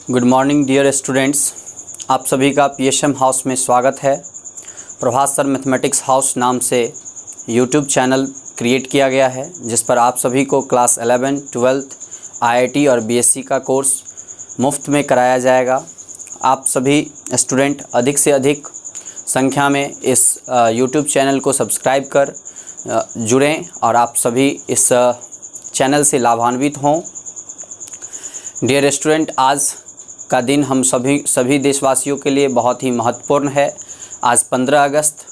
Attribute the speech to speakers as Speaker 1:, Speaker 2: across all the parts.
Speaker 1: Good morning dear students, आप सभी का पीएसएम हाउस में स्वागत है। प्रभात सर मैथमेटिक्स हाउस नाम से यूट्यूब चैनल क्रिएट किया गया है जिस पर आप सभी को क्लास 11, 12th, आईआईटी और बीएससी का कोर्स मुफ्त में कराया जाएगा। आप सभी स्टूडेंट अधिक से अधिक संख्या में इस यूट्यूब चैनल को सब्सक्राइब कर जुड़ें और आप सभी इस चैनल से लाभान्वित हों। डियर स्टूडेंट, आज का दिन हम सभी देशवासियों के लिए बहुत ही महत्वपूर्ण है। आज 15 अगस्त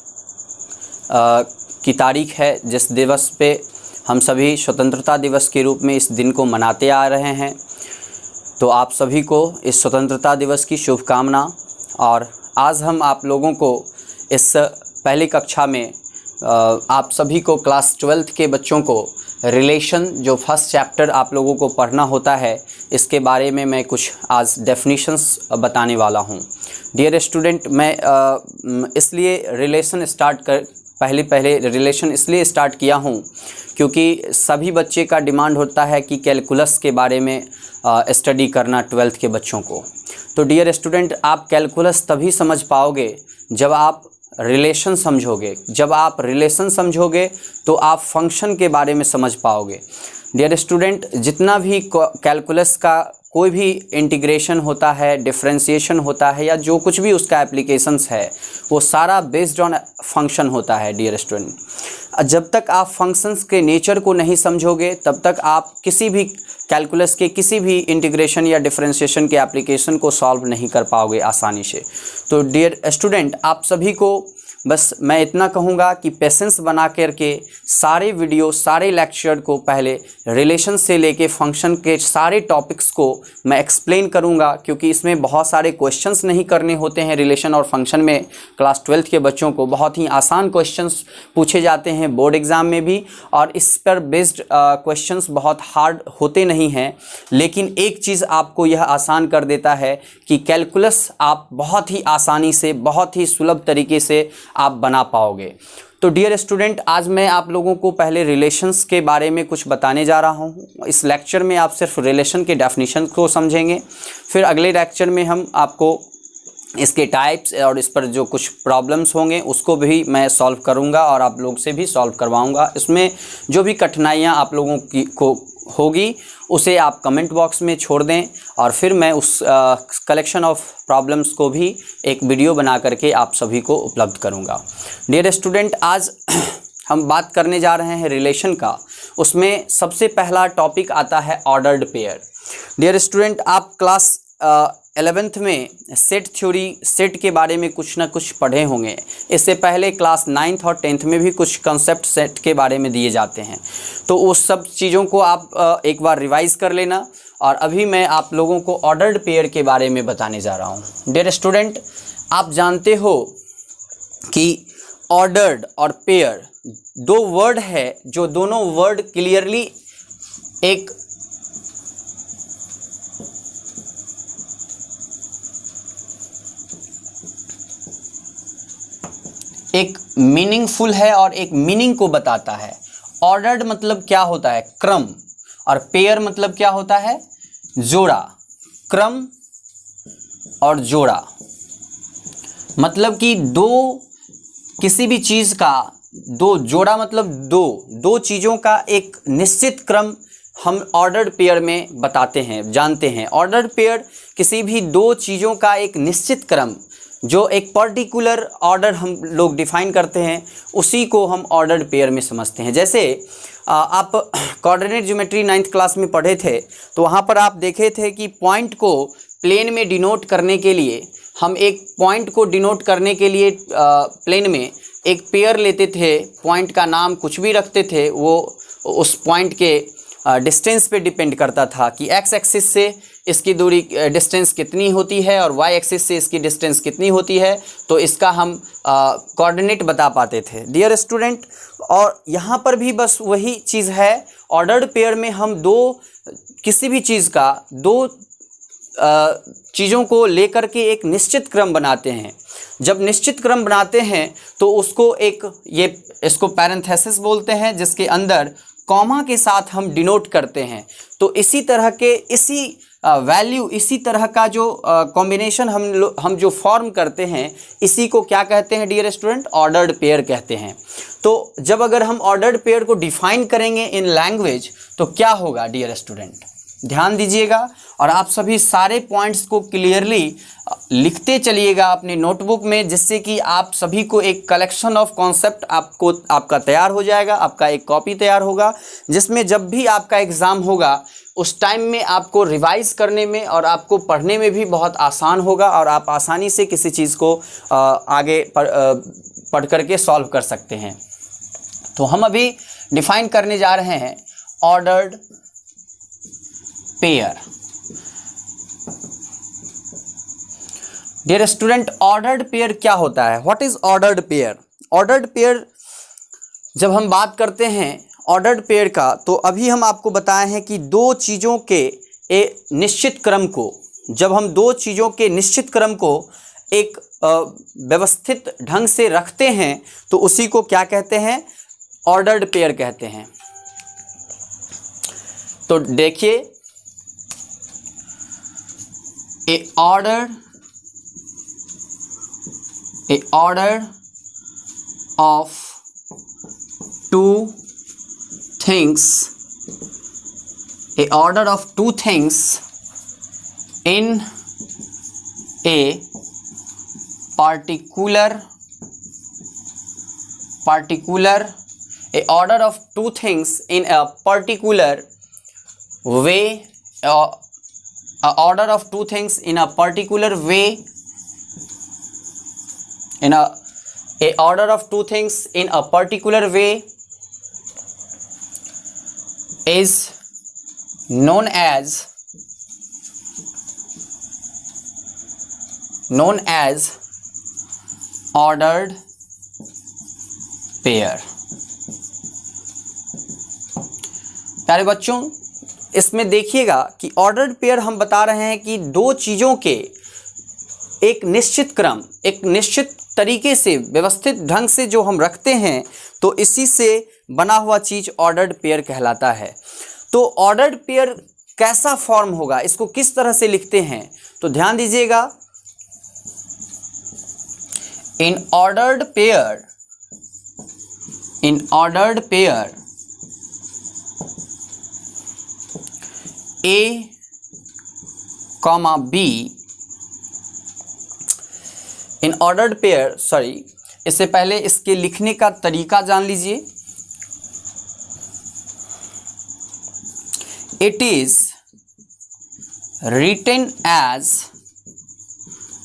Speaker 1: की तारीख है, जिस दिवस पे हम सभी स्वतंत्रता दिवस के रूप में इस दिन को मनाते आ रहे हैं। तो आप सभी को इस स्वतंत्रता दिवस की शुभकामना। और आज हम आप लोगों को इस पहली कक्षा में आप सभी को क्लास 12th के बच्चों को रिलेशन, जो फर्स्ट चैप्टर आप लोगों को पढ़ना होता है, इसके बारे में मैं कुछ आज डेफिनेशंस बताने वाला हूं। डियर स्टूडेंट, मैं इसलिए रिलेशन पहले रिलेशन इसलिए स्टार्ट किया हूं क्योंकि सभी बच्चे का डिमांड होता है कि कैलकुलस के बारे में स्टडी करना 12th के बच्चों को। तो डियर स्टूडेंट, आप कैलकुलस तभी समझ पाओगे जब आप रिलेशन समझोगे। जब आप रिलेशन समझोगे तो आप फंक्शन के बारे में समझ पाओगे। डियर स्टूडेंट, जितना भी कैलकुलस का कोई भी इंटीग्रेशन होता है, डिफरेंशिएशन होता है, या जो कुछ भी उसका एप्लीकेशंस है, वो सारा बेस्ड ऑन फंक्शन होता है। डियर स्टूडेंट, जब तक आप फंक्शंस के नेचर को नहीं समझोगे तब तक आप किसी भी कैलकुलस के किसी भी इंटीग्रेशन या डिफरेंशिएशन के एप्लीकेशन को सॉल्व नहीं कर पाओगे आसानी से। तो डियर स्टूडेंट, आप सभी को बस मैं इतना कहूँगा कि पेशेंस बना करके सारे वीडियो, सारे लेक्चर को पहले रिलेशन से लेके फंक्शन के सारे टॉपिक्स को मैं एक्सप्लेन करूँगा, क्योंकि इसमें बहुत सारे क्वेश्चंस नहीं करने होते हैं। रिलेशन और फंक्शन में क्लास 12th के बच्चों को बहुत ही आसान क्वेश्चंस पूछे जाते हैं बोर्ड एग्ज़ाम में भी, और इस पर बेस्ड क्वेश्चंस बहुत हार्ड होते नहीं हैं। लेकिन एक चीज़ आपको यह आसान कर देता है कि कैलकुलस आप बहुत ही आसानी से, बहुत ही सुलभ तरीके से आप बना पाओगे। तो डियर स्टूडेंट, आज मैं आप लोगों को पहले रिलेशंस के बारे में कुछ बताने जा रहा हूँ। इस लेक्चर में आप सिर्फ रिलेशन के डेफिनेशन को समझेंगे। फिर अगले लेक्चर में हम आपको इसके टाइप्स और इस पर जो कुछ प्रॉब्लम्स होंगे उसको भी मैं सॉल्व करूँगा और आप लोग से भी सॉल्व करवाऊँगा। इसमें जो भी कठिनाइयाँ आप लोगों की को होगी उसे आप कमेंट बॉक्स में छोड़ दें, और फिर मैं उस कलेक्शन ऑफ प्रॉब्लम्स को भी एक वीडियो बना करके आप सभी को उपलब्ध करूंगा। डियर स्टूडेंट, आज हम बात करने जा रहे हैं रिलेशन का। उसमें सबसे पहला टॉपिक आता है ऑर्डर्ड पेयर। डियर स्टूडेंट, आप क्लास 11th में सेट थ्योरी, सेट के बारे में कुछ ना कुछ पढ़े होंगे। इससे पहले क्लास 9th और 10th में भी कुछ कंसेप्ट सेट के बारे में दिए जाते हैं। तो उस सब चीज़ों को आप एक बार रिवाइज कर लेना। और अभी मैं आप लोगों को ऑर्डर्ड पेयर के बारे में बताने जा रहा हूँ। डियर स्टूडेंट, आप जानते हो कि ऑर्डर्ड और पेयर दो वर्ड है, जो दोनों वर्ड क्लियरली एक मीनिंगफुल है और एक मीनिंग को बताता है। ऑर्डर्ड मतलब क्या होता है? क्रम। और पेयर मतलब क्या होता है? जोड़ा। क्रम और जोड़ा मतलब कि किसी भी चीज़ का दो जोड़ा, मतलब दो चीज़ों का एक निश्चित क्रम हम ऑर्डर्ड पेयर में बताते हैं, जानते हैं। ऑर्डर्ड पेयर किसी भी दो चीज़ों का एक निश्चित क्रम, जो एक पर्टिकुलर ऑर्डर हम लोग डिफाइन करते हैं, उसी को हम ऑर्डर्ड पेयर में समझते हैं। जैसे आप कोऑर्डिनेट ज्योमेट्री 9th क्लास में पढ़े थे, तो वहाँ पर आप देखे थे कि पॉइंट को प्लेन में डिनोट करने के लिए, हम एक पॉइंट को डिनोट करने के लिए प्लेन में एक पेयर लेते थे। पॉइंट का नाम कुछ भी रखते थे, वो उस पॉइंट के डिस्टेंस पे डिपेंड करता था कि एक्स एक्सिस से इसकी दूरी डिस्टेंस कितनी होती है और वाई एक्सिस से इसकी डिस्टेंस कितनी होती है। तो इसका हम कोऑर्डिनेट बता पाते थे। डियर स्टूडेंट, और यहाँ पर भी बस वही चीज़ है। ऑर्डर्ड पेयर में हम किसी भी चीज़ का दो चीज़ों को लेकर के एक निश्चित क्रम बनाते हैं। जब निश्चित क्रम बनाते हैं तो उसको इसको पैरेंथेसिस बोलते हैं, जिसके अंदर कॉमा के साथ हम डिनोट करते हैं। तो इसी तरह के इसी वैल्यू, इसी तरह का जो कॉम्बिनेशन हम जो फॉर्म करते हैं, इसी को क्या कहते हैं डियर स्टूडेंट? ऑर्डर्ड पेयर कहते हैं। तो जब अगर हम ऑर्डर्ड पेयर को डिफाइन करेंगे इन लैंग्वेज तो क्या होगा डियर स्टूडेंट? ध्यान दीजिएगा और आप सभी सारे पॉइंट्स को क्लियरली लिखते चलिएगा अपने नोटबुक में, जिससे कि आप सभी को एक कलेक्शन ऑफ कॉन्सेप्ट आपका तैयार हो जाएगा, आपका एक कॉपी तैयार होगा, जिसमें जब भी आपका एग्ज़ाम होगा उस टाइम में आपको रिवाइज करने में और आपको पढ़ने में भी बहुत आसान होगा और आप आसानी से किसी चीज़ को आगे पढ़ करके सॉल्व कर सकते हैं। तो हम अभी डिफाइन करने जा रहे हैं ordered pair. Dear student, ordered pair क्या होता है? What is ordered pair? Ordered pair जब हम बात करते हैं ऑर्डर्ड पेयर का, तो अभी हम आपको बताए हैं कि दो चीज़ों के एक निश्चित क्रम को, जब हम दो चीज़ों के निश्चित क्रम को एक व्यवस्थित ढंग से रखते हैं तो उसी को क्या कहते हैं? ऑर्डर्ड पेयर कहते हैं। तो देखिए, a order of two things, a order of two things in a particular a order of two things in a particular way, a order of two things in a particular way, in a order of two things in a particular way is known as ordered pair. प्यारे बच्चों, इसमें देखिएगा कि ordered pair हम बता रहे हैं कि दो चीज़ों के एक निश्चित क्रम, एक निश्चित तरीके से व्यवस्थित ढंग से जो हम रखते हैं, तो इसी से बना हुआ चीज़ ऑर्डर्ड पेयर कहलाता है। तो ऑर्डर्ड पेयर कैसा फॉर्म होगा, इसको किस तरह से लिखते हैं? तो ध्यान दीजिएगा, in ordered pair A, B, in ordered pair, sorry, इससे पहले इसके लिखने का तरीका जान लीजिए। It is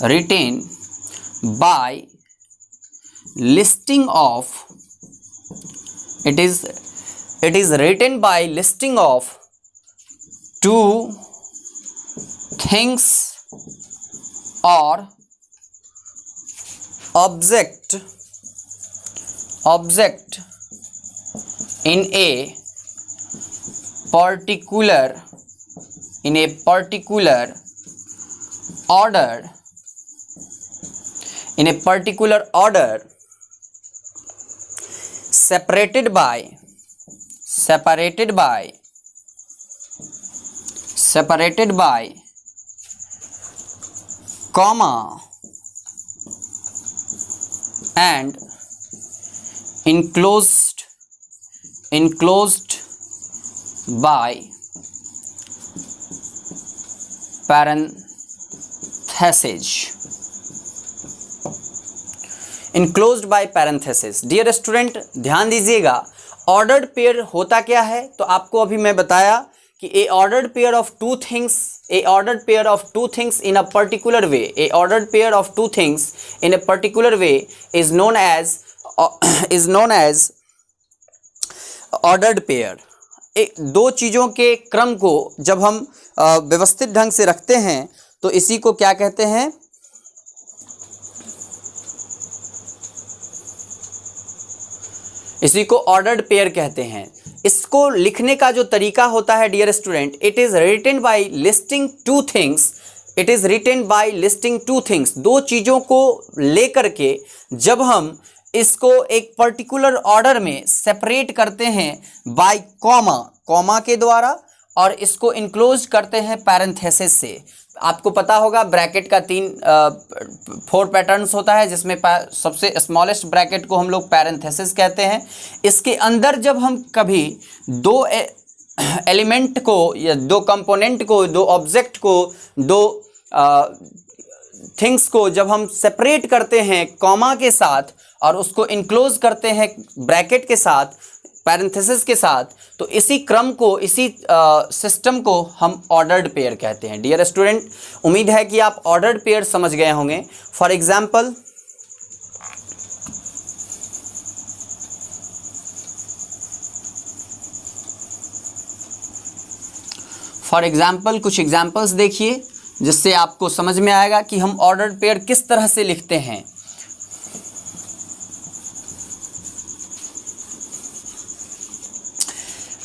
Speaker 1: written by listing of, it is written by listing of two things or object in a particular order separated by comma and enclosed by parentheses। Enclosed by parenthesis. Dear student, ध्यान दीजिएगा, ordered pair होता क्या है? तो आपको अभी मैं बताया कि a ordered pair of two things in a particular way, a ordered pair of two things in a particular way is known as ordered pair. दो चीज़ों के क्रम को जब हम व्यवस्थित ढंग से रखते हैं तो इसी को क्या कहते हैं? इसी को ऑर्डर्ड पेयर कहते हैं। इसको लिखने का जो तरीका होता है dear student, it is written by listing two things. दो चीज़ों को लेकर के जब हम इसको एक पर्टिकुलर ऑर्डर में सेपरेट करते हैं बाय कॉमा के द्वारा और इसको इनक्लोज करते हैं पैरेंथेसिस से। आपको पता होगा ब्रैकेट का 4 पैटर्न्स होता है, जिसमें सबसे स्मॉलेस्ट ब्रैकेट को हम लोग पैरेंथेसिस कहते हैं। इसके अंदर जब हम कभी दो एलिमेंट को या दो कंपोनेंट को, दो ऑब्जेक्ट को, दो थिंग्स को जब हम सेपरेट करते हैं कॉमा के साथ और उसको इनक्लोज करते हैं ब्रैकेट के साथ, पैरेंथेसिस के साथ, तो इसी क्रम को, इसी सिस्टम को हम ऑर्डर्ड पेयर कहते हैं। डियर स्टूडेंट, उम्मीद है कि आप ऑर्डर्ड पेयर समझ गए होंगे। फॉर एग्जाम्पल कुछ एग्जाम्पल्स देखिए, जिससे आपको समझ में आएगा कि हम ऑर्डर्ड पेयर किस तरह से लिखते हैं।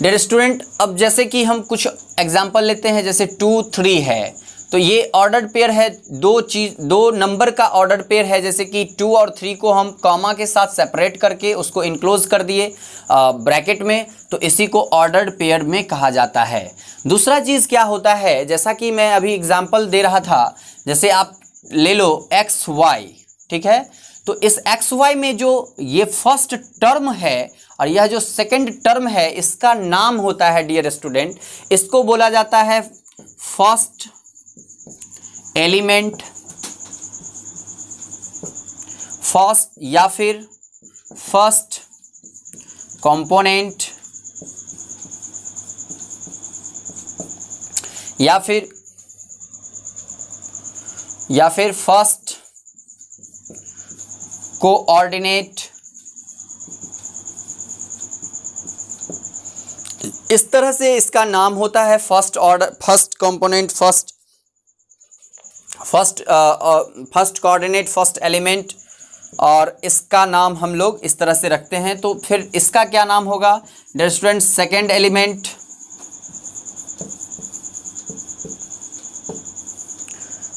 Speaker 1: डियर स्टूडेंट, अब जैसे कि हम कुछ एग्जाम्पल लेते हैं, जैसे 2, 3 है, तो ये ऑर्डर्ड पेयर है। दो नंबर का ऑर्डर्ड पेयर है, जैसे कि 2 और 3 को हम कॉमा के साथ सेपरेट करके उसको इनक्लोज कर दिए ब्रैकेट में, तो इसी को ऑर्डर्ड पेयर में कहा जाता है। दूसरा चीज़ क्या होता है, जैसा कि मैं अभी एग्जाम्पल दे रहा था, जैसे आप ले लो XY, ठीक है, तो इस XY में जो ये फर्स्ट टर्म है और यह जो सेकंड टर्म है, इसका नाम होता है डियर स्टूडेंट, इसको बोला जाता है फर्स्ट एलिमेंट, फर्स्ट या फिर फर्स्ट कंपोनेंट, या फिर फर्स्ट कोऑर्डिनेट। इस तरह से इसका नाम होता है first order, first component, first coordinate, first element, और इसका नाम हम लोग इस तरह से रखते हैं। तो फिर इसका क्या नाम होगा dear student? Second element,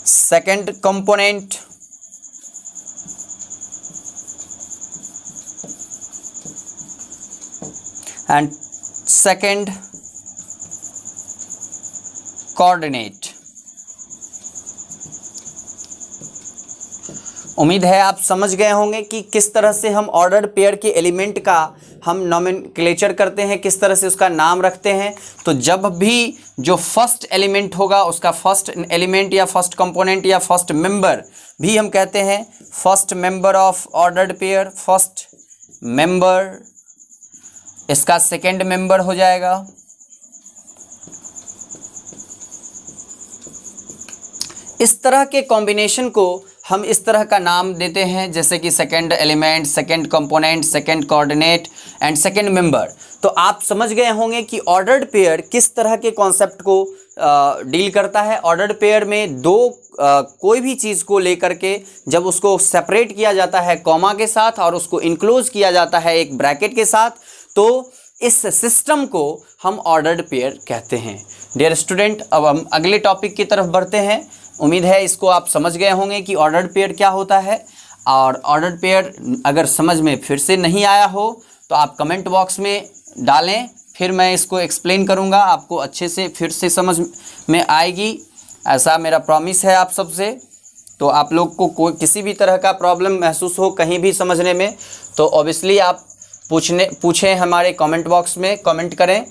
Speaker 1: second component, and second coordinate. उम्मीद है आप समझ गए होंगे कि किस तरह से हम ऑर्डर्ड पेयर के एलिमेंट का हम नोमेनक्लेचर करते हैं, किस तरह से उसका नाम रखते हैं। तो जब भी जो फर्स्ट एलिमेंट होगा उसका फर्स्ट एलिमेंट या फर्स्ट कंपोनेंट या फर्स्ट मेंबर भी हम कहते हैं first member of ordered pair, first member, इसका सेकेंड मेंबर हो जाएगा। इस तरह के कॉम्बिनेशन को हम इस तरह का नाम देते हैं, जैसे कि second element, second component, second coordinate and second member. तो आप समझ गए होंगे कि ऑर्डर्ड पेयर किस तरह के कॉन्सेप्ट को डील करता है। ऑर्डर्ड पेयर में कोई भी चीज़ को लेकर के जब उसको सेपरेट किया जाता है कॉमा के साथ और उसको इनक्लोज किया जाता है एक ब्रैकेट के साथ, तो इस सिस्टम को हम ऑर्डर्ड पेयर कहते हैं। डियर स्टूडेंट, अब हम अगले टॉपिक की तरफ बढ़ते हैं। उम्मीद है इसको आप समझ गए होंगे कि ऑर्डर्ड पेयर क्या होता है। और ऑर्डर्ड पेयर अगर समझ में फिर से नहीं आया हो तो आप कमेंट बॉक्स में डालें, फिर मैं इसको एक्सप्लेन करूंगा, आपको अच्छे से फिर से समझ में आएगी, ऐसा मेरा प्रॉमिस है आप सबसे। तो आप लोग को कोई किसी भी तरह का प्रॉब्लम महसूस हो कहीं भी समझने में, तो ऑब्वियसली आप पूछें हमारे कमेंट बॉक्स में, कमेंट करें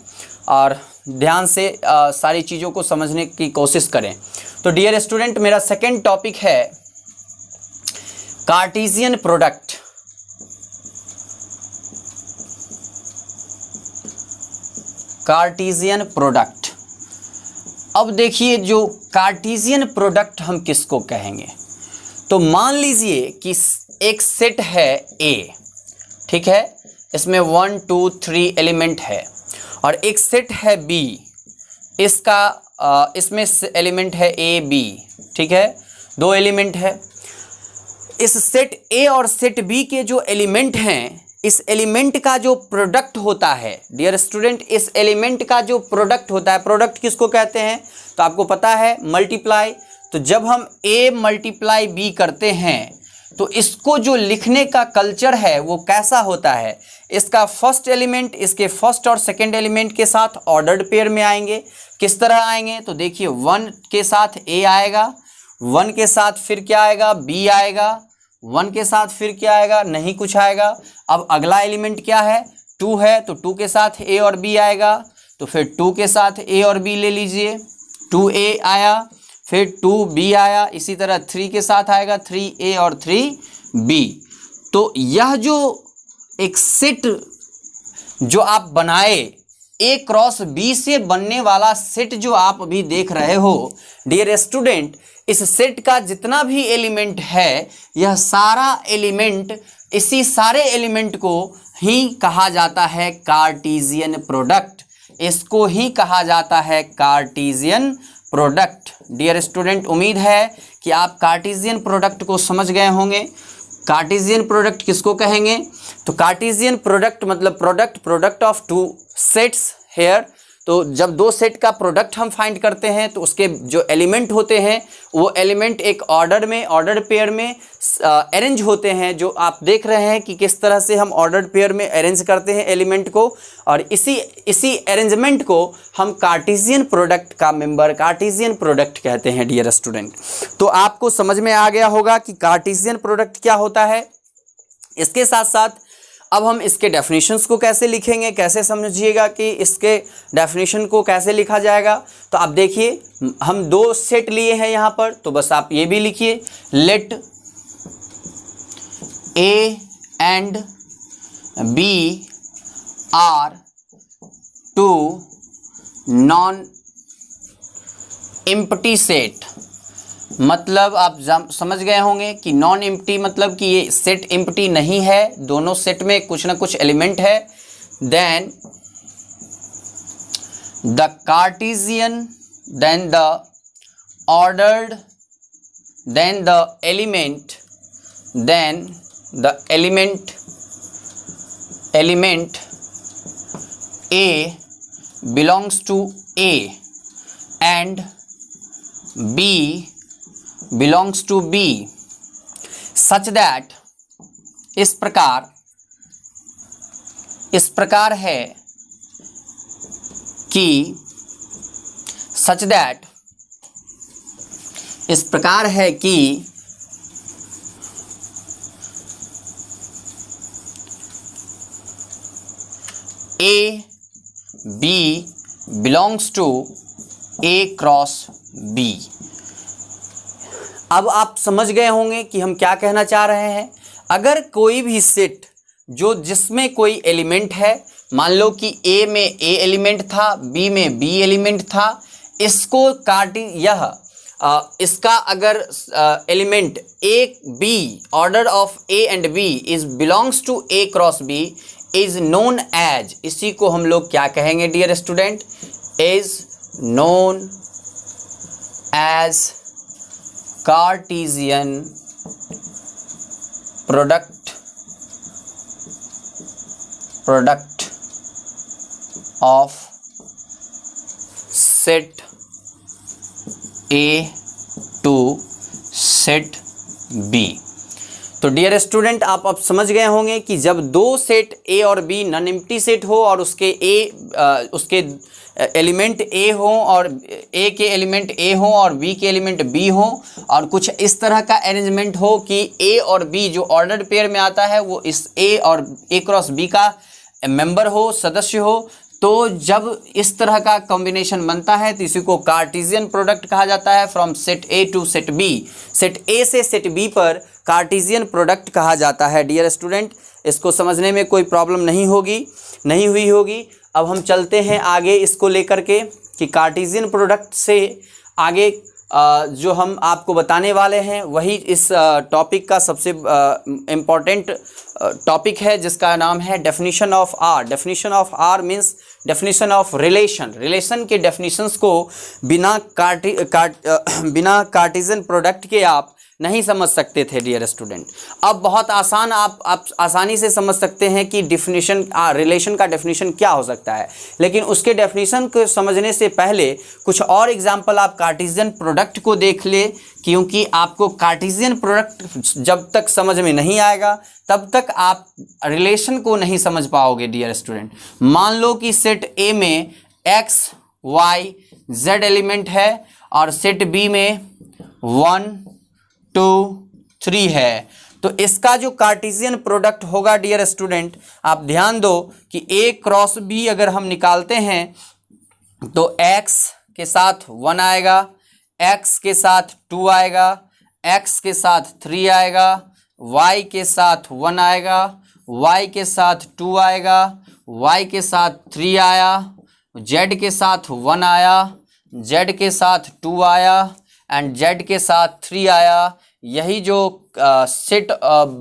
Speaker 1: और ध्यान से सारी चीज़ों को समझने की कोशिश करें। तो डियर स्टूडेंट, मेरा सेकेंड टॉपिक है कार्टेशियन प्रोडक्ट। Cartesian product. अब देखिए, जो कार्टेशियन प्रोडक्ट हम किसको कहेंगे, तो मान लीजिए कि एक सेट है A, ठीक है, इसमें 1 2 3 एलिमेंट है, और एक सेट है B, इसमें एलिमेंट है A B, ठीक है, 2 एलिमेंट है। इस सेट A और सेट B के जो एलिमेंट हैं, इस एलिमेंट का जो प्रोडक्ट होता है डियर स्टूडेंट, इस एलिमेंट का जो प्रोडक्ट होता है, प्रोडक्ट किसको कहते हैं, तो आपको पता है मल्टीप्लाई। तो जब हम A मल्टीप्लाई B करते हैं तो इसको जो लिखने का कल्चर है वो कैसा होता है, इसका फर्स्ट एलिमेंट इसके फर्स्ट और सेकंड एलिमेंट के साथ ऑर्डर्ड पेयर में आएंगे, किस तरह आएंगे, तो देखिए 1 के साथ A आएगा, 1 के साथ फिर क्या आएगा, B आएगा, 1 के साथ फिर क्या आएगा, नहीं कुछ आएगा। अब अगला एलिमेंट क्या है, 2 है, तो 2 के साथ A और B आएगा, तो फिर 2 के साथ A और B ले लीजिए, 2A आया, फिर 2B आया, इसी तरह 3 के साथ आएगा 3A और 3B। तो यह जो एक सेट जो आप बनाए, A क्रॉस B से बनने वाला सेट जो आप अभी देख रहे हो डियर स्टूडेंट, इस सेट का जितना भी एलिमेंट है, यह सारा एलिमेंट, इसी सारे एलिमेंट को ही कहा जाता है कार्टेशियन प्रोडक्ट। इसको ही कहा जाता है कार्टेशियन प्रोडक्ट। डियर स्टूडेंट, उम्मीद है कि आप कार्टेशियन प्रोडक्ट को समझ गए होंगे। कार्टेशियन प्रोडक्ट किसको कहेंगे, तो कार्टेशियन प्रोडक्ट मतलब product of two sets here. तो जब दो सेट का प्रोडक्ट हम फाइंड करते हैं तो उसके जो एलिमेंट होते हैं वो एलिमेंट एक ऑर्डर्ड पेयर में अरेंज होते हैं, जो आप देख रहे हैं कि किस तरह से हम ऑर्डर्ड पेयर में अरेंज करते हैं एलिमेंट को, और इसी अरेंजमेंट को हम कार्टेशियन प्रोडक्ट का मेंबर कार्टेशियन प्रोडक्ट कहते हैं डियर स्टूडेंट। तो आपको समझ में आ गया होगा कि कार्टेशियन प्रोडक्ट क्या होता है। इसके साथ साथ अब हम इसके डेफिनेशंस को कैसे लिखेंगे, कैसे समझिएगा कि इसके डेफिनेशन को कैसे लिखा जाएगा। तो आप देखिए, हम दो सेट लिए हैं यहाँ पर, तो बस आप ये भी लिखिए, late A and B are two non-empty set। मतलब आप समझ गए होंगे कि नॉन एम्प्टी मतलब कि ये सेट एम्प्टी नहीं है, दोनों सेट में कुछ ना कुछ एलिमेंट है। Then the cartesian, then the ordered, then the element, then the element A belongs to A and B belongs to B such that इस प्रकार है कि such that इस प्रकार है कि A B belongs to A cross B। अब आप समझ गए होंगे कि हम क्या कहना चाह रहे हैं। अगर कोई भी सेट जो जिसमें कोई एलिमेंट है, मान लो कि A में A एलिमेंट था, B में B एलिमेंट था, इसको इसका अगर element A B order of A and B is belongs to A cross B is known as, इसी को हम लोग क्या कहेंगे dear student, is known as cartesian product of set A to set B। तो डियर स्टूडेंट, आप अब समझ गए होंगे कि जब दो सेट A और B नॉन एम्प्टी सेट हो और उसके एलिमेंट A हो और A के एलिमेंट A हो और B के एलिमेंट B हो, और कुछ इस तरह का अरेंजमेंट हो कि A और B जो ऑर्डर्ड पेयर में आता है वो इस A और A क्रॉस B का मेंबर हो, सदस्य हो, तो जब इस तरह का कॉम्बिनेशन बनता है तो इसी को कार्टेशियन प्रोडक्ट कहा जाता है। From set A to set B, set A से सेट B पर कार्टेशियन प्रोडक्ट कहा जाता है। डियर स्टूडेंट, इसको समझने में कोई प्रॉब्लम नहीं हुई होगी। अब हम चलते हैं आगे इसको लेकर के कि कार्टेशियन प्रोडक्ट से आगे जो हम आपको बताने वाले हैं वही इस टॉपिक का सबसे इम्पॉर्टेंट टॉपिक है, जिसका नाम है definition of R. Definition of R means definition of relation के डेफिनेशंस को बिना कार्टेशियन प्रोडक्ट के आप नहीं समझ सकते थे डियर स्टूडेंट। अब बहुत आसान आप आसानी से समझ सकते हैं कि डेफिनेशन रिलेशन का डेफिनेशन क्या हो सकता है, लेकिन उसके डेफिनेशन को समझने से पहले कुछ और एग्जांपल आप कार्टेशियन प्रोडक्ट को देख ले, क्योंकि आपको कार्टेशियन प्रोडक्ट जब तक समझ में नहीं आएगा तब तक आप रिलेशन को नहीं समझ पाओगे डियर स्टूडेंट। मान लो कि सेट A में x वाई जेड एलिमेंट है और सेट बी में 1 2 3 है। तो इसका जो कार्टेशियन प्रोडक्ट होगा डियर स्टूडेंट, आप ध्यान दो कि ए क्रॉस बी अगर हम निकालते हैं तो x के साथ 1 आएगा, x के साथ 2 आएगा, x के साथ 3 आएगा, y के साथ 1 आएगा, y के साथ 2 आएगा, y के साथ 3 आया, z के साथ 1 आया, z के साथ 2 आया एंड z के साथ 3 आया। यही जो सेट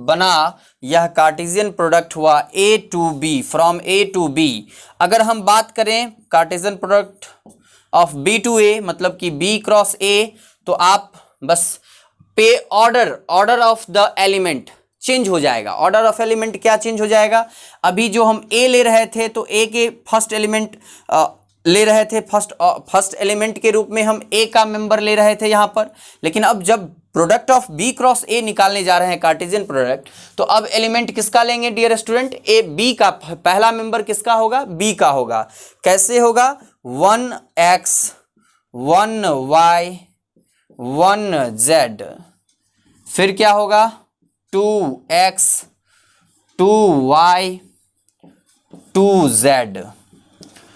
Speaker 1: बना यह कार्टेशियन प्रोडक्ट हुआ A to B, from A to B. अगर हम बात करें Cartesian product of B to A मतलब कि बी क्रॉस ए, तो आप बस पे order of the element change हो जाएगा। ऑर्डर ऑफ एलिमेंट क्या चेंज हो जाएगा, अभी जो हम ए ले रहे थे तो ए के फर्स्ट एलिमेंट ले रहे थे, फर्स्ट एलिमेंट के रूप में हम ए का मेंबर ले रहे थे यहाँ पर, लेकिन अब जब product of B cross A निकालने जा रहे हैं कार्टेशियन प्रोडक्ट, तो अब एलिमेंट किसका लेंगे डियर स्टूडेंट, ए बी का पहला मेंबर किसका होगा, बी का होगा। कैसे होगा, 1x 1y 1z, फिर क्या होगा 2x 2y 2z,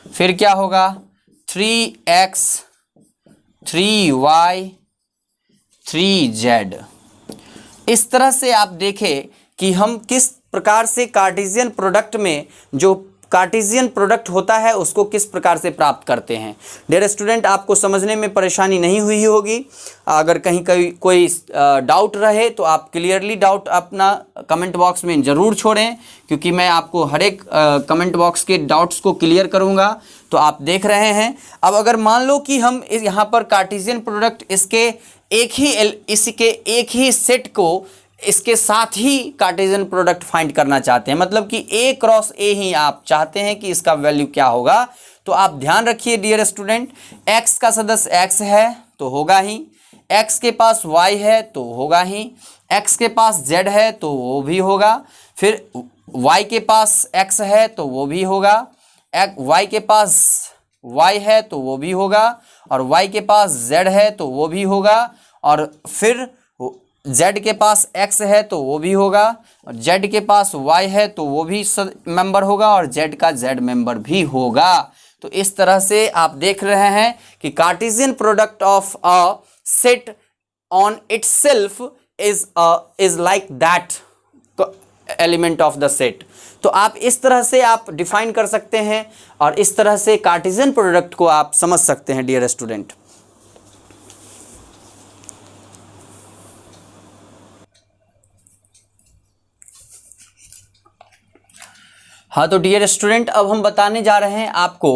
Speaker 1: फिर क्या होगा 3x 3y 3z। इस तरह से आप देखें कि हम किस प्रकार से कार्टेशियन प्रोडक्ट में जो कार्टेशियन प्रोडक्ट होता है उसको किस प्रकार से प्राप्त करते हैं। डियर स्टूडेंट, आपको समझने में परेशानी नहीं हुई होगी। अगर कहीं कोई डाउट रहे तो आप क्लियरली डाउट अपना कमेंट बॉक्स में ज़रूर छोड़ें, क्योंकि मैं आपको हर एक कमेंट बॉक्स के डाउट्स को क्लियर करूंगा। तो आप देख रहे हैं, अब अगर मान लो कि हम यहाँ पर कार्टेशियन प्रोडक्ट इसके एक ही सेट को इसके साथ ही कार्टेशियन प्रोडक्ट फाइंड करना चाहते हैं, मतलब कि ए क्रॉस ए ही आप चाहते हैं कि इसका वैल्यू क्या होगा। तो आप ध्यान रखिए डियर स्टूडेंट, x का सदस्य x है तो होगा ही, x के पास y है तो होगा ही, x के पास z है तो वो भी होगा, फिर y के पास x है तो वो भी होगा, y के पास y है तो वो भी होगा, और y के पास z है तो वो भी होगा, और फिर z के पास x है तो वो भी होगा, और z के पास y है तो वो भी मेंबर होगा, और z का z मेंबर भी होगा। तो इस तरह से आप देख रहे हैं कि cartesian product of a set on itself is like that element of the set. तो आप इस तरह से आप डिफाइन कर सकते हैं और इस तरह से कार्टेशियन प्रोडक्ट को आप समझ सकते हैं डियर स्टूडेंट। हाँ, तो डियर स्टूडेंट, अब हम बताने जा रहे हैं आपको,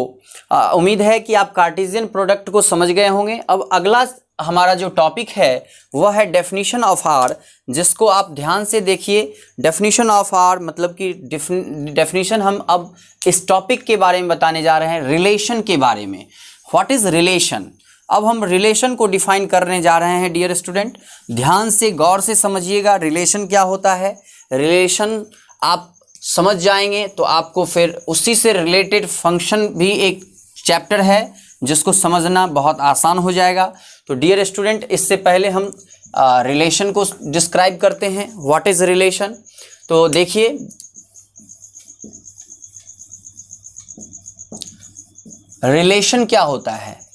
Speaker 1: उम्मीद है कि आप कार्टेशियन प्रोडक्ट को समझ गए होंगे। अब अगला हमारा जो टॉपिक है वह है डेफिनेशन ऑफ आर, जिसको आप ध्यान से देखिए। डेफिनेशन ऑफ आर मतलब कि डेफिनेशन हम अब इस टॉपिक के बारे में बताने जा रहे हैं, रिलेशन के बारे में। What is relation? अब हम रिलेशन को डिफाइन करने जा रहे हैं डियर स्टूडेंट। ध्यान से गौर से समझिएगा रिलेशन क्या होता है। रिलेशन आप समझ जाएंगे तो आपको फिर उसी से रिलेटेड फंक्शन भी एक चैप्टर है जिसको समझना बहुत आसान हो जाएगा। तो डियर स्टूडेंट, इससे पहले हम रिलेशन को डिस्क्राइब करते हैं। What is relation? तो देखिए, रिलेशन क्या होता है?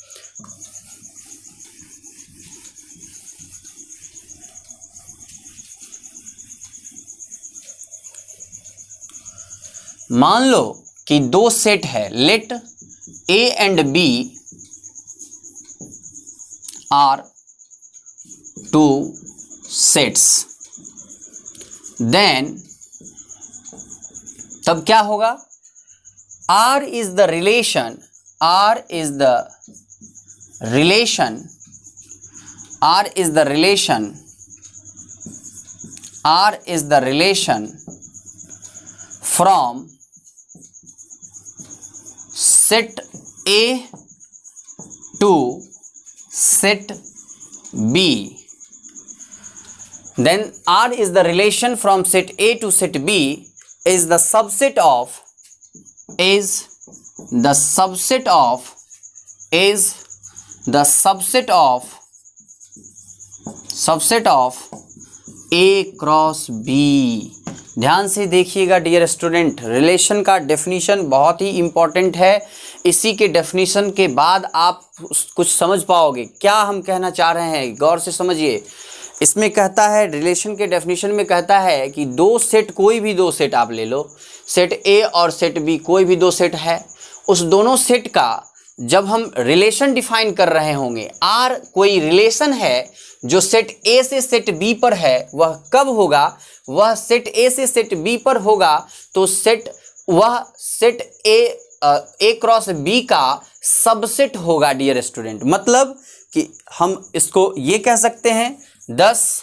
Speaker 1: मान लो कि दो सेट है, let A and B are two sets, then तब क्या होगा? R is the relation, R is the relation, R is the relation, R is the relation from set A to set B. Then R is the relation from set A to set B is the subset of is the subset of A cross B. ध्यान से देखिएगा dear student, relation का definition बहुत ही important है। इसी के definition के बाद आप कुछ समझ पाओगे क्या हम कहना चाह रहे हैं। गौर से समझिए, इसमें कहता है, रिलेशन के डेफिनेशन में कहता है कि दो सेट, कोई भी दो सेट आप ले लो, सेट ए और सेट बी, कोई भी दो सेट है, उस दोनों सेट का जब हम रिलेशन डिफाइन कर रहे होंगे, आर कोई रिलेशन है जो सेट ए से सेट बी पर है, वह कब होगा, वह सेट ए से सेट बी पर होगा तो वह सेट ए क्रॉस बी का सबसेट होगा डियर स्टूडेंट। मतलब कि हम इसको ये कह सकते हैं, thus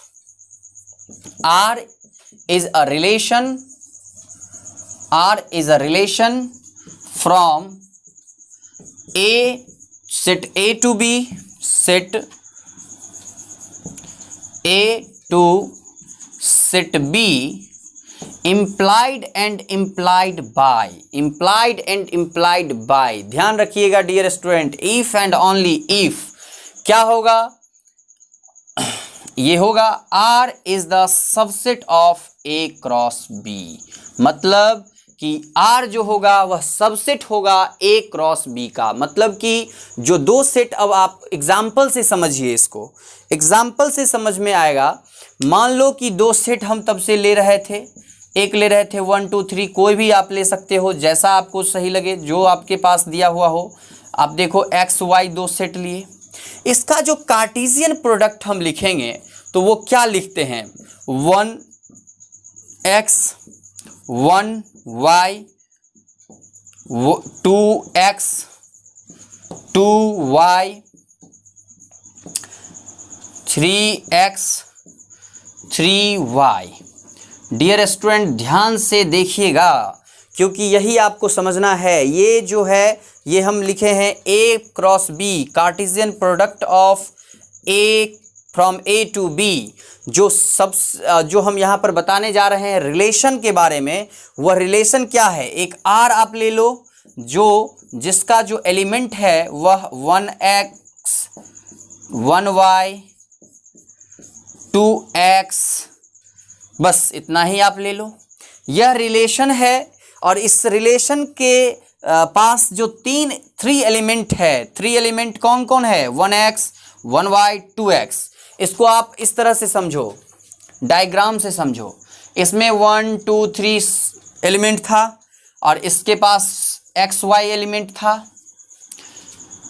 Speaker 1: R is a relation from set A to B, set A to set B, implied and implied by। ध्यान रखिएगा dear student, if and only if क्या होगा, ये होगा R is the subset of A cross B। मतलब कि R जो होगा वह सबसेट होगा A क्रॉस B का। मतलब कि जो दो सेट, अब आप एग्जाम्पल से समझिए, इसको एग्जाम्पल से समझ में आएगा। मान लो कि दो सेट हम तब से ले रहे थे, एक ले रहे थे 1 2 3, कोई भी आप ले सकते हो जैसा आपको सही लगे, जो आपके पास दिया हुआ हो। आप देखो एक्स वाई दो सेट लिए, इसका जो कार्टेशियन प्रोडक्ट हम लिखेंगे तो वो क्या लिखते हैं, 1x 1y 2x 2y 3x 3y। Dear student ध्यान से देखिएगा, क्योंकि यही आपको समझना है। ये जो है ये हम लिखे हैं A cross B, cartesian product of A from A to B। जो हम यहाँ पर बताने जा रहे हैं रिलेशन के बारे में, वह रिलेशन क्या है, एक R आप ले लो जिसका जो एलिमेंट है वह 1x 1y 2x, बस इतना ही आप ले लो। यह रिलेशन है और इस रिलेशन के पास जो थ्री एलिमेंट है, थ्री एलिमेंट कौन कौन है, 1x 1y 2x। इसको आप इस तरह से समझो, डायग्राम से समझो। इसमें 1 2 3 एलिमेंट था और इसके पास xy एलिमेंट था।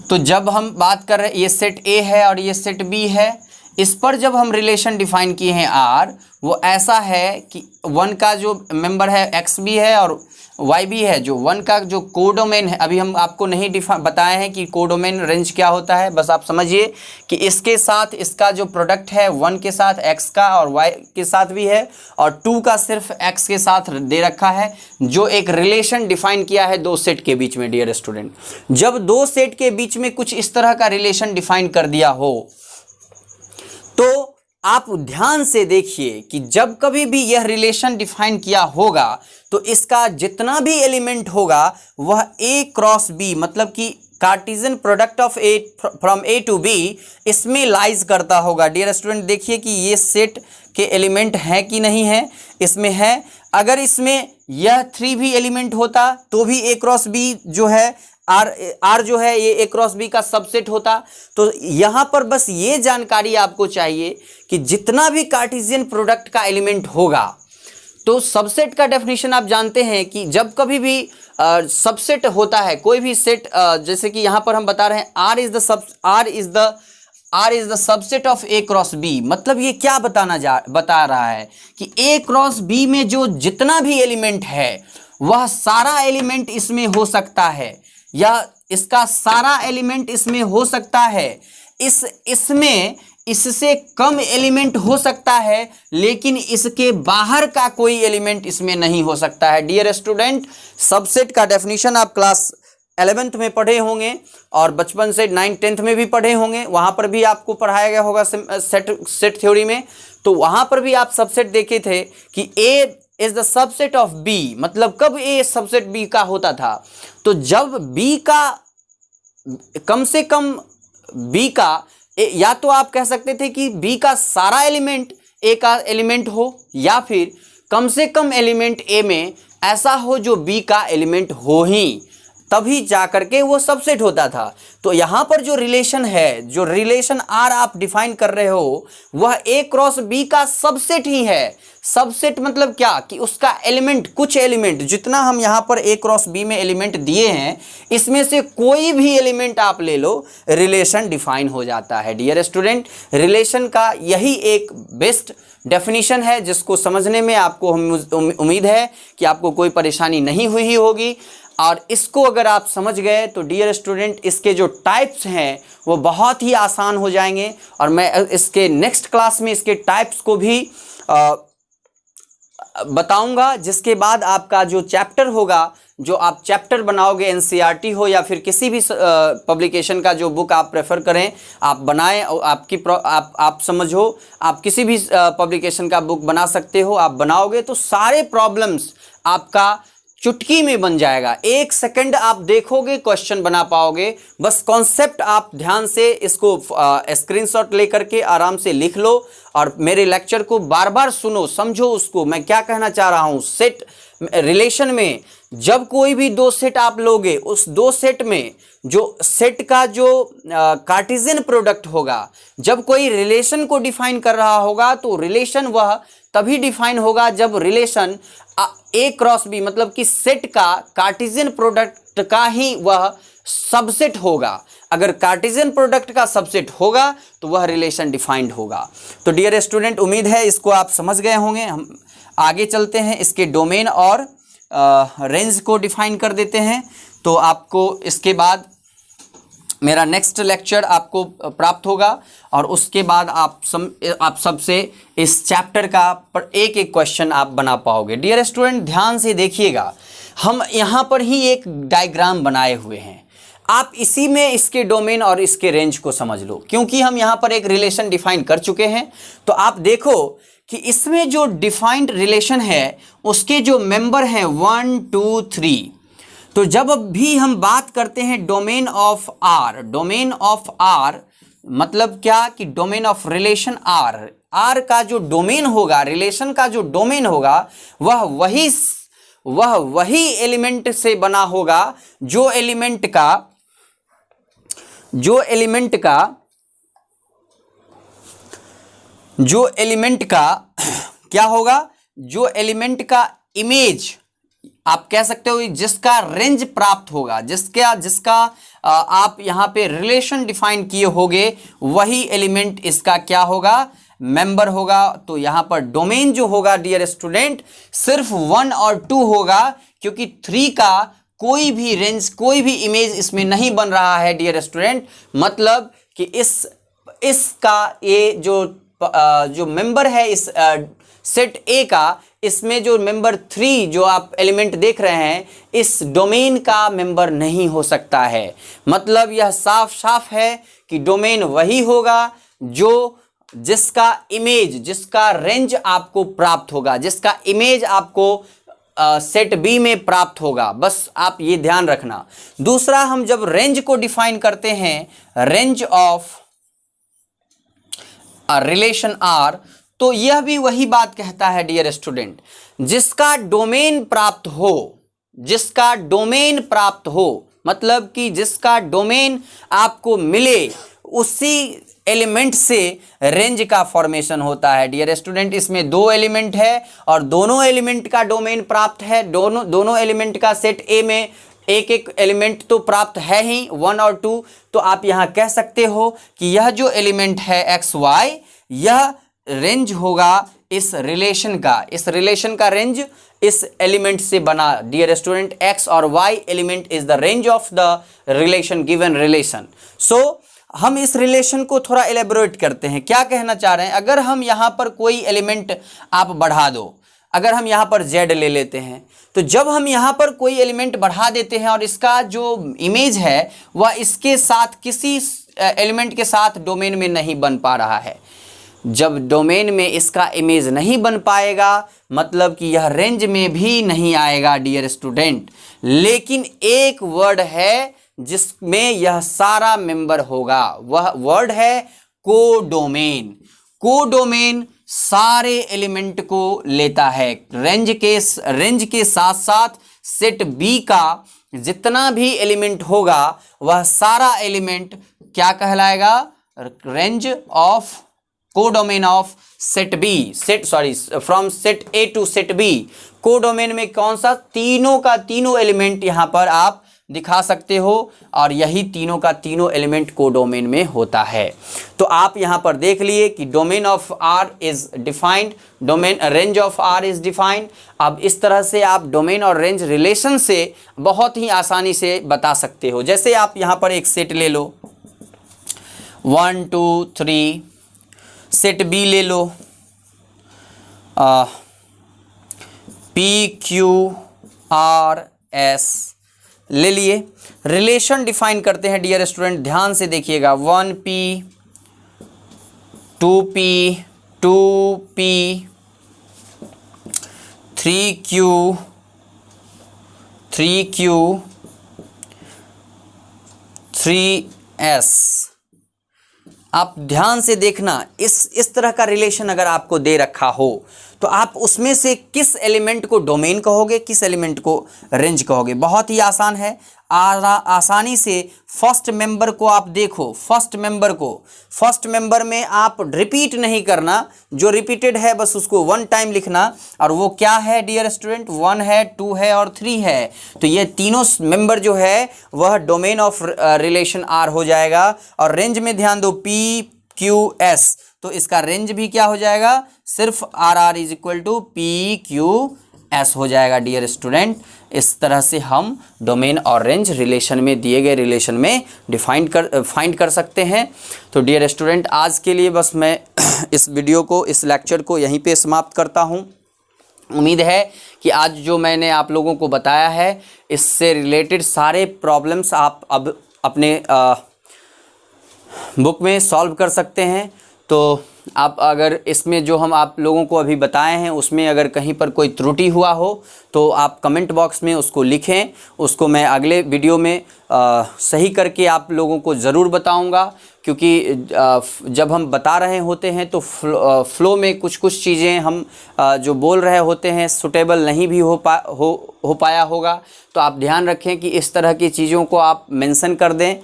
Speaker 1: तो जब हम बात कर रहे हैं, ये सेट A है और ये सेट B है, इस पर जब हम रिलेशन डिफाइन किए हैं R, वो ऐसा है कि 1 का जो मेंबर है x भी है और y भी है। जो 1 का जो कोडोमेन है, अभी हम आपको नहीं बताए हैं कि कोडोमेन रेंज क्या होता है, बस आप समझिए कि इसके साथ इसका जो प्रोडक्ट है 1 के साथ x का और y के साथ भी है और 2 का सिर्फ x के साथ दे रखा है, जो एक रिलेशन डिफाइन किया है दो सेट के बीच में। डियर स्टूडेंट, जब दो सेट के बीच में कुछ इस तरह का रिलेशन डिफाइन कर दिया हो तो आप ध्यान से देखिए कि जब कभी भी यह रिलेशन डिफाइन किया होगा तो इसका जितना भी एलिमेंट होगा वह A क्रॉस B, मतलब कि cartesian product of A from A to B, इसमें लाइज करता होगा। डियर स्टूडेंट देखिए कि ये सेट के एलिमेंट हैं कि नहीं है, इसमें है। अगर इसमें यह 3 भी एलिमेंट होता तो भी A क्रॉस B जो है R जो है ये A क्रॉस B का सबसेट होता। तो यहाँ पर बस ये जानकारी आपको चाहिए कि जितना भी कार्टेशियन प्रोडक्ट का एलिमेंट होगा, तो सबसेट का डेफिनेशन आप जानते हैं कि जब कभी भी सबसेट होता है कोई भी सेट, जैसे कि यहाँ पर हम बता रहे हैं R is the subset of A cross B। मतलब ये क्या बता रहा है कि A क्रॉस B में जो जितना भी एलिमेंट है वह सारा एलिमेंट इसमें हो सकता है, या इसका सारा एलिमेंट इसमें हो सकता है। इसमें इससे कम एलिमेंट हो सकता है, लेकिन इसके बाहर का कोई एलिमेंट इसमें नहीं हो सकता है। डियर स्टूडेंट, सबसेट का डेफिनेशन आप क्लास 11th में पढ़े होंगे और बचपन से 9th 10th में भी पढ़े होंगे, वहाँ पर भी आपको पढ़ाया गया होगा सेट थ्योरी में। तो वहाँ पर भी आप सबसेट देखे थे कि A is the subset of B। मतलब कब A सबसेट B का होता था, तो जब B का कम से कम बी का, या तो आप कह सकते थे कि बी का सारा एलिमेंट ए का एलिमेंट हो, या फिर कम से कम एलिमेंट ए में ऐसा हो जो बी का एलिमेंट हो ही, तभी जा करके वो सबसेट होता था। तो यहाँ पर जो रिलेशन है, जो रिलेशन आर आप डिफाइन कर रहे हो, वह ए क्रॉस बी का सबसेट ही है। सबसेट मतलब क्या कि उसका एलिमेंट, कुछ एलिमेंट, जितना हम यहाँ पर ए क्रॉस बी में एलिमेंट दिए हैं, इसमें से कोई भी एलिमेंट आप ले लो, रिलेशन डिफाइन हो जाता है। डियर स्टूडेंट, रिलेशन का यही एक बेस्ट डेफिनेशन है, जिसको समझने में आपको उम्मीद है कि आपको कोई परेशानी नहीं हुई होगी। और इसको अगर आप समझ गए तो डियर स्टूडेंट, इसके जो टाइप्स हैं वो बहुत ही आसान हो जाएंगे, और मैं इसके नेक्स्ट क्लास में इसके टाइप्स को भी बताऊंगा। जिसके बाद आपका जो चैप्टर होगा, जो आप चैप्टर बनाओगे, एनसीईआरटी हो या फिर किसी भी पब्लिकेशन का जो बुक आप प्रेफर करें, आप बनाएं, आप समझो, आप किसी भी पब्लिकेशन का बुक बना सकते हो। आप बनाओगे तो सारे प्रॉब्लम्स आपका चुटकी में बन जाएगा। 1 सेकंड आप देखोगे, क्वेश्चन बना पाओगे। बस कॉन्सेप्ट आप ध्यान से इसको स्क्रीनशॉट लेकर के आराम से लिख लो, और मेरे लेक्चर को बार बार सुनो, समझो उसको मैं क्या कहना चाह रहा हूँ। सेट रिलेशन में जब कोई भी 2 सेट आप लोगे, उस 2 सेट में जो सेट का जो कार्टेशियन प्रोडक्ट होगा, जब कोई रिलेशन को डिफाइन कर रहा होगा, तो रिलेशन वह तभी डिफाइन होगा जब रिलेशन ए क्रॉस बी, मतलब कि सेट का कार्टेशियन प्रोडक्ट का ही वह सबसेट होगा। अगर कार्टेशियन प्रोडक्ट का सबसेट होगा तो वह रिलेशन डिफाइंड होगा। तो डियर स्टूडेंट, उम्मीद है इसको आप समझ गए होंगे। हम आगे चलते हैं, इसके डोमेन और रेंज को डिफाइन कर देते हैं। तो आपको इसके बाद मेरा नेक्स्ट लेक्चर आपको प्राप्त होगा, और उसके बाद आप सबसे इस चैप्टर का एक एक क्वेश्चन आप बना पाओगे। डियर स्टूडेंट, ध्यान से देखिएगा, हम यहाँ पर ही एक डायग्राम बनाए हुए हैं। आप इसी में इसके डोमेन और इसके रेंज को समझ लो, क्योंकि हम यहाँ पर एक रिलेशन डिफाइन कर चुके हैं। तो आप देखो कि इसमें जो डिफाइंड रिलेशन है, उसके जो मेंबर हैं 1 2 3। तो जब भी हम बात करते हैं domain of R, domain of R मतलब क्या कि domain of relation R, R का जो डोमेन होगा, रिलेशन का जो डोमेन होगा, वह वही एलिमेंट से बना होगा जो एलिमेंट का क्या होगा, जो एलिमेंट का इमेज आप कह सकते हो, जिसका रेंज प्राप्त होगा, जिसका आप यहां पे रिलेशन डिफाइन किए होगे, वही एलिमेंट इसका क्या होगा, मेंबर होगा। तो यहां पर डोमेन जो होगा डियर स्टूडेंट, सिर्फ 1 और 2 होगा, क्योंकि 3 का कोई भी रेंज, कोई भी इमेज इसमें नहीं बन रहा है डियर स्टूडेंट। मतलब कि इसका ये जो मेंबर है इस सेट ए का, इसमें जो मेंबर 3 जो आप एलिमेंट देख रहे हैं, इस डोमेन का मेंबर नहीं हो सकता है। मतलब यह साफ साफ है कि डोमेन वही होगा जिसका इमेज, जिसका रेंज आपको प्राप्त होगा, जिसका इमेज आपको सेट बी में प्राप्त होगा। बस आप ये ध्यान रखना। दूसरा, हम जब रेंज को डिफाइन करते हैं, रेंज ऑफ रिलेशन आर, तो यह भी वही बात कहता है डियर स्टूडेंट, जिसका डोमेन प्राप्त हो, जिसका डोमेन प्राप्त हो, मतलब कि जिसका डोमेन आपको मिले, उसी एलिमेंट से रेंज का फॉर्मेशन होता है। डियर स्टूडेंट, इसमें 2 एलिमेंट है और दोनों एलिमेंट का डोमेन प्राप्त है। दोनों एलिमेंट का सेट ए में एक एक एलिमेंट तो प्राप्त है ही, 1 और 2। तो आप यहां कह सकते हो कि यह जो एलिमेंट है एक्स वाई, यह रेंज होगा इस रिलेशन का। इस रिलेशन का रेंज इस एलिमेंट से बना। डियर स्टूडेंट, एक्स और Y element is the range of the relation, given relation. So हम इस रिलेशन को थोड़ा एलेबोरेट करते हैं। क्या कहना चाह रहे हैं, अगर हम यहाँ पर कोई एलिमेंट आप बढ़ा दो, अगर हम यहाँ पर z ले लेते हैं, तो जब हम यहाँ पर कोई एलिमेंट बढ़ा देते हैं और इसका जो इमेज है वह इसके साथ, किसी एलिमेंट के साथ डोमेन में नहीं बन पा रहा है, जब डोमेन में इसका इमेज नहीं बन पाएगा, मतलब कि यह रेंज में भी नहीं आएगा डियर स्टूडेंट। लेकिन एक वर्ड है जिसमें यह सारा मेंबर होगा, वह वर्ड है कोडोमेन। कोडोमेन सारे एलिमेंट को लेता है। रेंज के साथ साथ सेट बी का जितना भी एलिमेंट होगा वह सारा एलिमेंट क्या कहलाएगा, range of codomain of set B, from set A to set B. Codomain में कौन सा, तीनों का तीनों एलिमेंट यहां पर आप दिखा सकते हो और यही तीनों का तीनों एलिमेंट कोडोमेन में होता है। तो आप यहां पर देख लिए कि domain of R is defined, domain range of R is defined. अब इस तरह से आप डोमेन और रेंज रिलेशन से बहुत ही आसानी से बता सकते हो। जैसे आप यहां पर एक सेट ले लो 1 2 3, सेट बी ले लो PQRS ले लिए। रिलेशन डिफाइन करते हैं डियर स्टूडेंट, ध्यान से देखिएगा। 1P 2P 2P 3Q 3Q 3S। आप ध्यान से देखना, इस तरह का रिलेशन अगर आपको दे रखा हो तो आप उसमें से किस एलिमेंट को डोमेन कहोगे, किस एलिमेंट को रेंज कहोगे। बहुत ही आसान है, आसानी से फर्स्ट मेंबर को आप देखो। फर्स्ट मेंबर में आप रिपीट नहीं करना, जो रिपीटेड है बस उसको 1 टाइम लिखना। और वो क्या है डियर स्टूडेंट, 1 है, 2 है और 3 है। तो ये तीनों मेंबर जो है वह डोमेन ऑफ रिलेशन आर हो जाएगा। और रेंज में ध्यान दो PQS, तो इसका रेंज भी क्या हो जाएगा, सिर्फ RR is equal to PQS हो जाएगा डियर स्टूडेंट। इस तरह से हम डोमेन और रेंज रिलेशन में, दिए गए रिलेशन में फाइंड कर सकते हैं। तो डियर स्टूडेंट, आज के लिए बस मैं इस वीडियो को, इस लेक्चर को यहीं पे समाप्त करता हूं। उम्मीद है कि आज जो मैंने आप लोगों को बताया है इससे रिलेटेड सारे प्रॉब्लम्स आप अब अपने बुक में सॉल्व कर सकते हैं। तो आप अगर इसमें जो हम आप लोगों को अभी बताए हैं उसमें अगर कहीं पर कोई त्रुटि हुआ हो तो आप कमेंट बॉक्स में उसको लिखें, उसको मैं अगले वीडियो में सही करके आप लोगों को ज़रूर बताऊंगा। क्योंकि जब हम बता रहे होते हैं तो फ्लो में कुछ चीज़ें हम जो बोल रहे होते हैं सुटेबल नहीं भी हो पाया होगा। तो आप ध्यान रखें कि इस तरह की चीज़ों को आप मेंशन कर दें।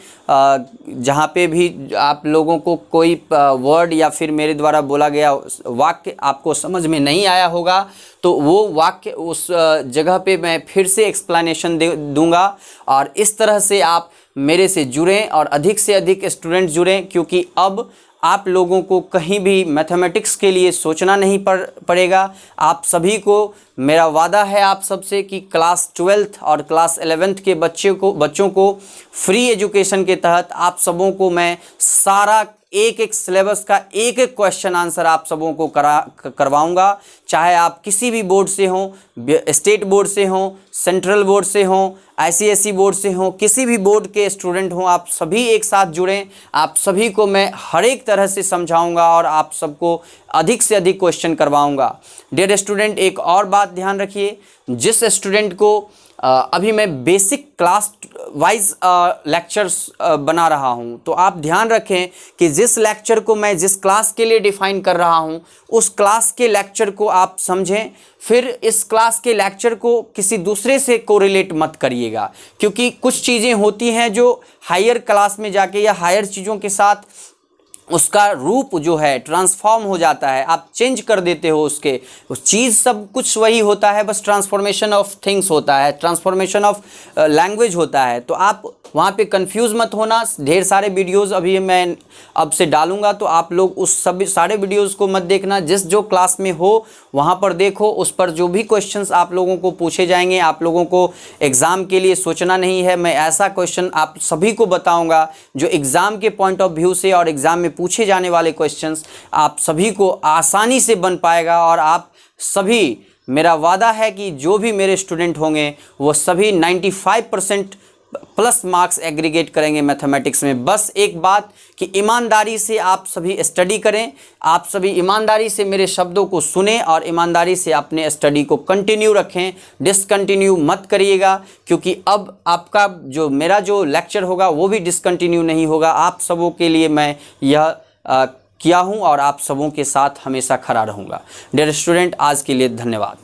Speaker 1: जहाँ पे भी आप लोगों को कोई वर्ड या फिर मेरे द्वारा बोला गया वाक्य आपको समझ में नहीं आया होगा तो वो वाक्य उस जगह पे मैं फिर से एक्सप्लेनेशन दूंगा। और इस तरह से आप मेरे से जुड़ें और अधिक से अधिक स्टूडेंट जुड़ें, क्योंकि अब आप लोगों को कहीं भी मैथमेटिक्स के लिए सोचना नहीं पड़ेगा। आप सभी को मेरा वादा है आप सबसे कि क्लास 12th और क्लास 11th के बच्चों को फ्री एजुकेशन के तहत आप सबों को मैं सारा एक सिलेबस का एक क्वेश्चन आंसर आप सबों को करवाऊंगा। चाहे आप किसी भी बोर्ड से हों, स्टेट बोर्ड से हों, सेंट्रल बोर्ड से हों, ICSE बोर्ड से हों, किसी भी बोर्ड के स्टूडेंट हों, आप सभी एक साथ जुड़ें। आप सभी को मैं हर एक तरह से समझाऊंगा और आप सबको अधिक से अधिक क्वेश्चन करवाऊंगा। डियर स्टूडेंट, एक और बात ध्यान रखिए, जिस स्टूडेंट को अभी मैं बेसिक क्लास वाइज लेक्चर्स बना रहा हूं, तो आप ध्यान रखें कि जिस लेक्चर को मैं जिस क्लास के लिए डिफाइन कर रहा हूं उस क्लास के लेक्चर को आप समझें। फिर इस क्लास के लेक्चर को किसी दूसरे से कोरिलेट मत करिएगा, क्योंकि कुछ चीज़ें होती हैं जो हायर क्लास में जाके या हायर चीज़ों के साथ उसका रूप जो है ट्रांसफॉर्म हो जाता है, आप चेंज कर देते हो उसके, उस चीज़ सब कुछ वही होता है, बस ट्रांसफॉर्मेशन ऑफ थिंग्स होता है, ट्रांसफॉर्मेशन ऑफ लैंग्वेज होता है। तो आप वहाँ पे कंफ्यूज मत होना। ढेर सारे वीडियोस अभी मैं अब से डालूंगा, तो आप लोग उस सभी सारे वीडियोस को मत देखना, जिस जो क्लास में हो वहाँ पर देखो। उस पर जो भी क्वेश्चंस आप लोगों को पूछे जाएंगे, आप लोगों को एग्ज़ाम के लिए सोचना नहीं है। मैं ऐसा क्वेश्चन आप सभी को बताऊँगा जो एग्ज़ाम के पॉइंट ऑफ व्यू से और एग्ज़ाम में पूछे जाने वाले क्वेश्चंस आप सभी को आसानी से बन पाएगा। और आप सभी, मेरा वादा है कि जो भी मेरे स्टूडेंट होंगे वो सभी 95% प्लस मार्क्स एग्रीगेट करेंगे मैथमेटिक्स में। बस एक बात कि ईमानदारी से आप सभी स्टडी करें, आप सभी ईमानदारी से मेरे शब्दों को सुने और ईमानदारी से अपने स्टडी को कंटिन्यू रखें, डिसकंटिन्यू मत करिएगा, क्योंकि अब आपका जो मेरा जो लेक्चर होगा वो भी डिसकंटिन्यू नहीं होगा। आप सबों के लिए मैं यह किया हूँ और आप सबों के साथ हमेशा खड़ा रहूँगा। डियर स्टूडेंट, आज के लिए धन्यवाद।